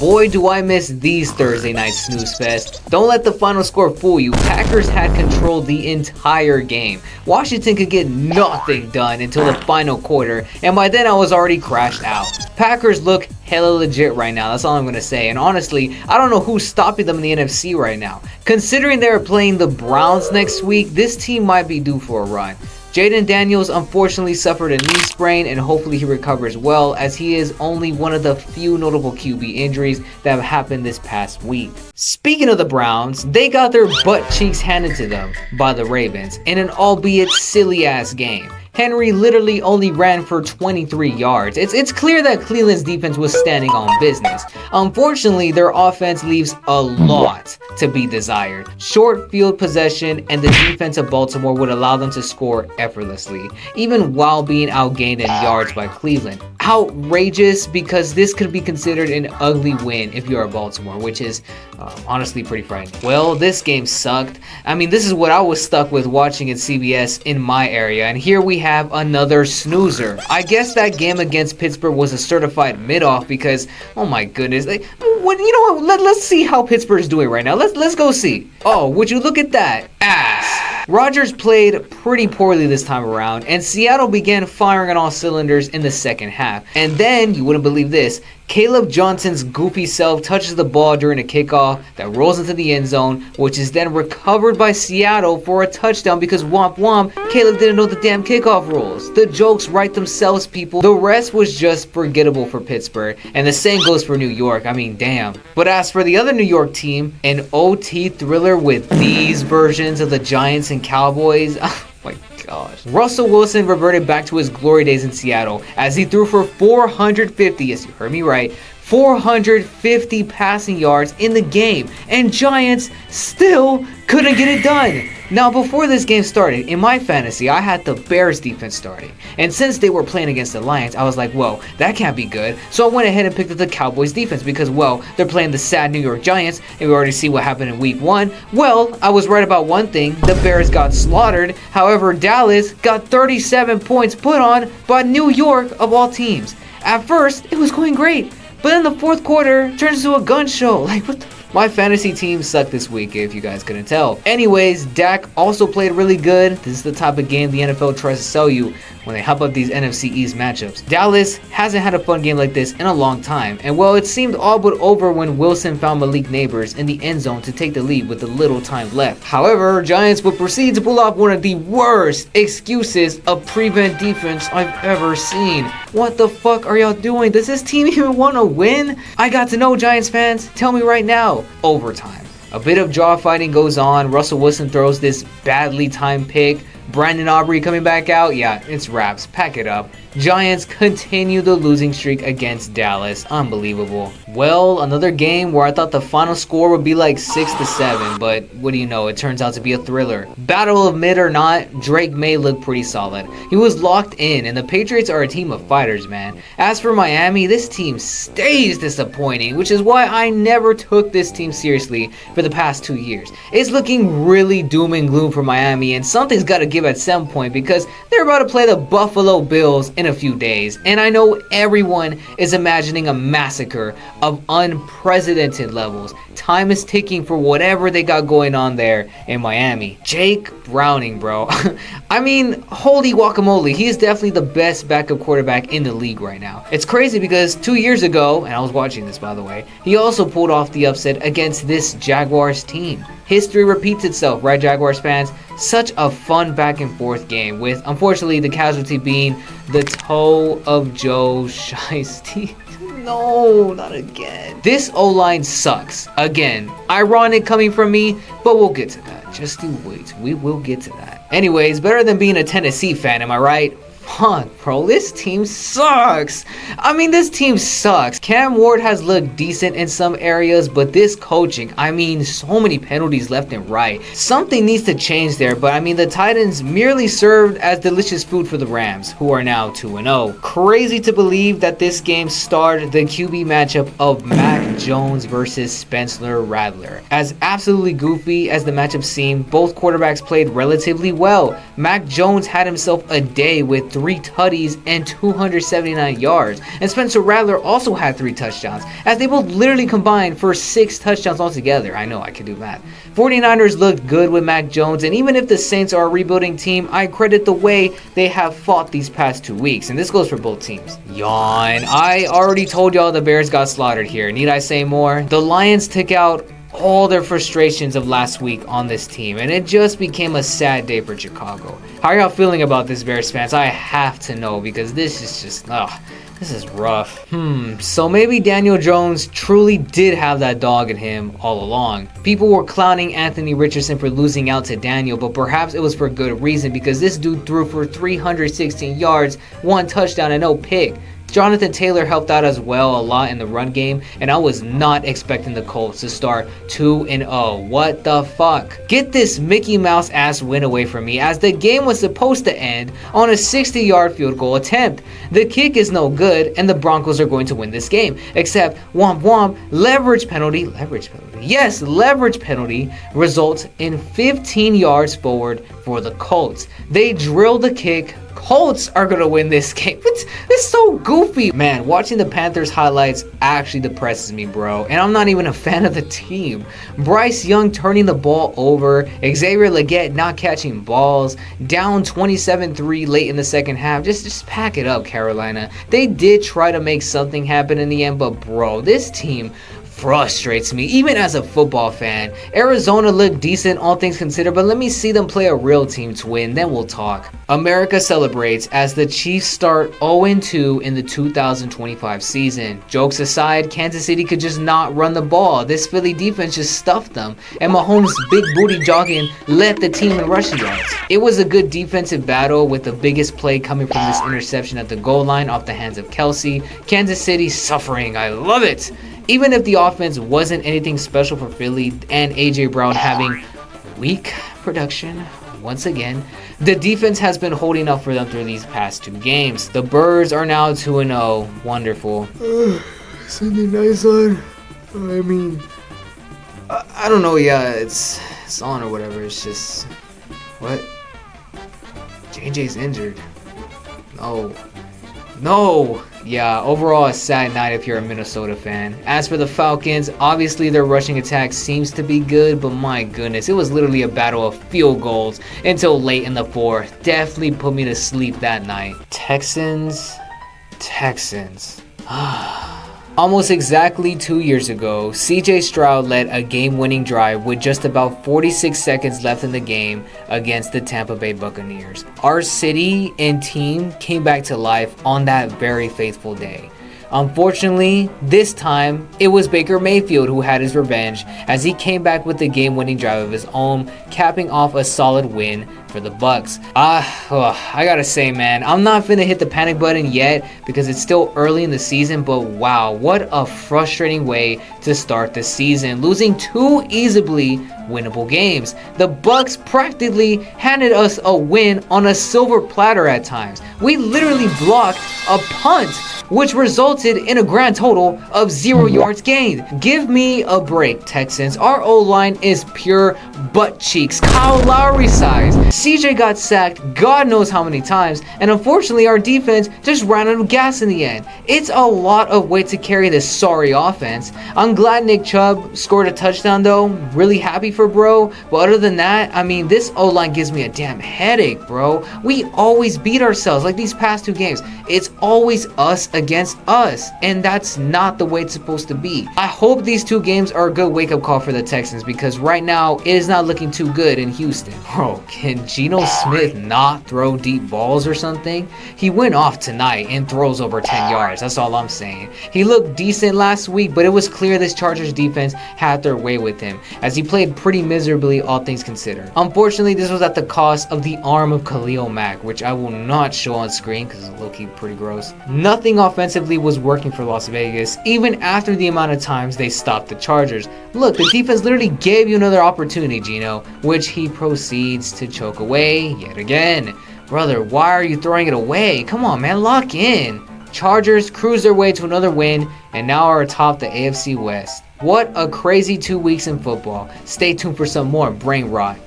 boy do I miss these Thursday night snooze fest. Don't let the final score fool you. Packers had controlled the entire game. Washington could get nothing done until the final quarter, and by then I was already crashed out. Packers look hella legit right now, that's all I'm going to say. And honestly, I don't know who's stopping them in the NFC right now. Considering they're playing the Browns next week, this team might be due for a run. Jaden Daniels unfortunately suffered a knee sprain, and hopefully he recovers well, as he is only one of the few notable QB injuries that have happened this past week. Speaking of the Browns, they got their butt cheeks handed to them by the Ravens in an albeit silly ass game. Henry literally only ran for 23 yards. It's clear that Cleveland's defense was standing on business. Unfortunately, their offense leaves a lot to be desired. Short field possession and the defense of Baltimore would allow them to score effortlessly, even while being outgained in yards by Cleveland. Outrageous, because this could be considered an ugly win if you're a Baltimore, which is honestly pretty frightening. Well, this game sucked. I mean, this is what I was stuck with watching at CBS in my area, and here we have another snoozer. I guess that game against Pittsburgh was a certified mid-off because, oh my goodness, you know what? Let's see how Pittsburgh's doing right now. Let's go see. Oh, would you look at that ass? Rodgers played pretty poorly this time around, and Seattle began firing on all cylinders in the second half. And then, you wouldn't believe this, Caleb Johnson's goofy self touches the ball during a kickoff that rolls into the end zone, which is then recovered by Seattle for a touchdown because womp womp, Caleb didn't know the damn kickoff rules. The jokes write themselves, people. The rest was just forgettable for Pittsburgh, and the same goes for New York. I mean, damn. But as for the other New York team, an OT thriller with these versions of the Giants and Cowboys. My gosh. Russell Wilson reverted back to his glory days in Seattle as he threw for 450, yes, you heard me right, 450 passing yards in the game, and Giants still couldn't get it done. Now, before this game started, in my fantasy, I had the Bears defense starting, and since they were playing against the Lions, I was like, whoa, that can't be good. So I went ahead and picked up the Cowboys defense because, well, they're playing the sad New York Giants, and we already see what happened in week 1. Well, I was right about one thing, the Bears got slaughtered. However, Dallas got 37 points put on by New York of all teams. At first, it was going great, but then the fourth quarter turns into a gun show. Like, what the... My fantasy team sucked this week, if you guys couldn't tell. Anyways, Dak also played really good. This is the type of game the NFL tries to sell you when they hype up these NFC East matchups. Dallas hasn't had a fun game like this in a long time, and well, it seemed all but over when Wilson found Malik Neighbors in the end zone to take the lead with a little time left. However, Giants would proceed to pull off one of the worst excuses of prevent defense I've ever seen. What the fuck are y'all doing? Does this team even want to win? I got to know, Giants fans. Tell me right now. Overtime. A bit of jaw fighting goes on. Russell Wilson throws this badly timed pick. Brandon Aubrey coming back out. Yeah, it's wraps. Pack it up. Giants continue the losing streak against Dallas. Unbelievable. Well, another game where I thought the final score would be like 6-7, but what do you know, it turns out to be a thriller. Battle of mid or not, Drake May looked pretty solid. He was locked in, and the Patriots are a team of fighters, man. As for Miami, this team stays disappointing, which is why I never took this team seriously for the past 2 years. It's looking really doom and gloom for Miami, and something's got to give at some point because they're about to play the Buffalo Bills in a few days, and I know everyone is imagining a massacre of unprecedented levels. Time is ticking for whatever they got going on there in Miami. Jake Browning, bro. I mean, holy guacamole, he is definitely the best backup quarterback in the league right now. It's crazy because 2 years ago, and I was watching this by the way, he also pulled off the upset against this Jaguars team. History repeats itself, right, Jaguars fans? Such a fun back and forth game, with unfortunately the casualty being the toe of Joe Shiesty. No, not again. This O-line sucks. Again, ironic coming from me, but we'll get to that. Just you wait. We will get to that. Anyways, better than being a Tennessee fan, am I right? Fuck, bro, this team sucks. I mean, this team sucks. Cam Ward has looked decent in some areas, but this coaching, I mean, so many penalties left and right. Something needs to change there, but I mean, the Titans merely served as delicious food for the Rams, who are now 2-0. Crazy to believe that this game starred the QB matchup of Mac Jones versus Spencer Rattler. As absolutely goofy as the matchup seemed, both quarterbacks played relatively well. Mac Jones had himself a day with 3 tutties and 279 yards, and Spencer Rattler also had 3 touchdowns, as they both literally combined for 6 touchdowns altogether. I know I can do math. 49ers looked good with Mac Jones, and even if the Saints are a rebuilding team, I credit the way they have fought these past 2 weeks, and this goes for both teams. Yawn. I already told y'all the Bears got slaughtered here. Need I say more? The Lions took out all their frustrations of last week on this team, and it just became a sad day for Chicago. How are y'all feeling about this, Bears fans? I have to know, because this is just, this is rough. So maybe Daniel Jones truly did have that dog in him all along. People were clowning Anthony Richardson for losing out to Daniel, but perhaps it was for good reason, because this dude threw for 316 yards, 1 touchdown, and no pick. Jonathan Taylor helped out as well a lot in the run game, and I was not expecting the Colts to start 2-0. What the fuck? Get this Mickey Mouse ass win away from me, as the game was supposed to end on a 60-yard field goal attempt. The kick is no good, and the Broncos are going to win this game. Except, womp womp, leverage penalty, yes, leverage penalty results in 15 yards forward for the Colts. They drill the kick. Colts are gonna win this game. It's so goofy. Man, watching the Panthers highlights actually depresses me, bro. And I'm not even a fan of the team. Bryce Young turning the ball over. Xavier Legette not catching balls. Down 27-3 late in the second half. Just pack it up, Carolina. They did try to make something happen in the end, but bro, this team frustrates me, even as a football fan. Arizona looked decent, all things considered, but let me see them play a real team to win, then we'll talk. America celebrates as the Chiefs start 0-2 in the 2025 season. Jokes aside, Kansas City could just not run the ball. This Philly defense just stuffed them, and Mahomes' big booty jogging led the team in rushing yards. It was a good defensive battle, with the biggest play coming from this interception at the goal line off the hands of Kelsey. Kansas City suffering. I love it. Even if the offense wasn't anything special for Philly and A.J. Brown having weak production once again, the defense has been holding up for them through these past 2 games. The Birds are now 2-0. Wonderful. Something nice on. I mean, I don't know. Yeah, it's on or whatever. It's just, what? JJ's injured. No. Yeah, overall a sad night if you're a Minnesota fan. As for the Falcons, obviously their rushing attack seems to be good, but my goodness, it was literally a battle of field goals until late in the 4th. Definitely put me to sleep that night. Texans. Almost exactly 2 years ago, CJ Stroud led a game-winning drive with just about 46 seconds left in the game against the Tampa Bay Buccaneers. Our city and team came back to life on that very faithful day. Unfortunately, this time, it was Baker Mayfield who had his revenge, as he came back with the game-winning drive of his own, capping off a solid win for the Bucs. I gotta say, man, I'm not finna hit the panic button yet because it's still early in the season, but wow, what a frustrating way to start the season, losing 2 easily winnable games. The Bucs practically handed us a win on a silver platter at times. We literally blocked a punt, which resulted in a grand total of 0 yards gained. Give me a break, Texans. Our O-line is pure butt cheeks, Kyle Lowry size. CJ got sacked God knows how many times, and unfortunately our defense just ran out of gas in the end. It's a lot of weight to carry this sorry offense. I'm glad Nick Chubb scored a touchdown though. Really happy for bro. But other than that, I mean, this O-line gives me a damn headache, bro. We always beat ourselves like these past 2 games. It's always us against us, and that's not the way it's supposed to be. I hope these 2 games are a good wake-up call for the Texans, because right now it is not looking too good in Houston. Bro, can Geno Smith not throw deep balls or something? He went off tonight and throws over 10 yards. That's all I'm saying. He looked decent last week, but it was clear this Chargers defense had their way with him, as he played pretty miserably, all things considered. Unfortunately, this was at the cost of the arm of Khalil Mack, which I will not show on screen because it's low-key pretty gross. Nothing offensively was working for Las Vegas, even after the amount of times they stopped the Chargers. Look, the defense literally gave you another opportunity, Geno, which he proceeds to choke away yet again. Brother, why are you throwing it away? Come on, man, lock in. Chargers cruise their way to another win and now are atop the AFC West. What a crazy 2 weeks in football. Stay tuned for some more brain rot.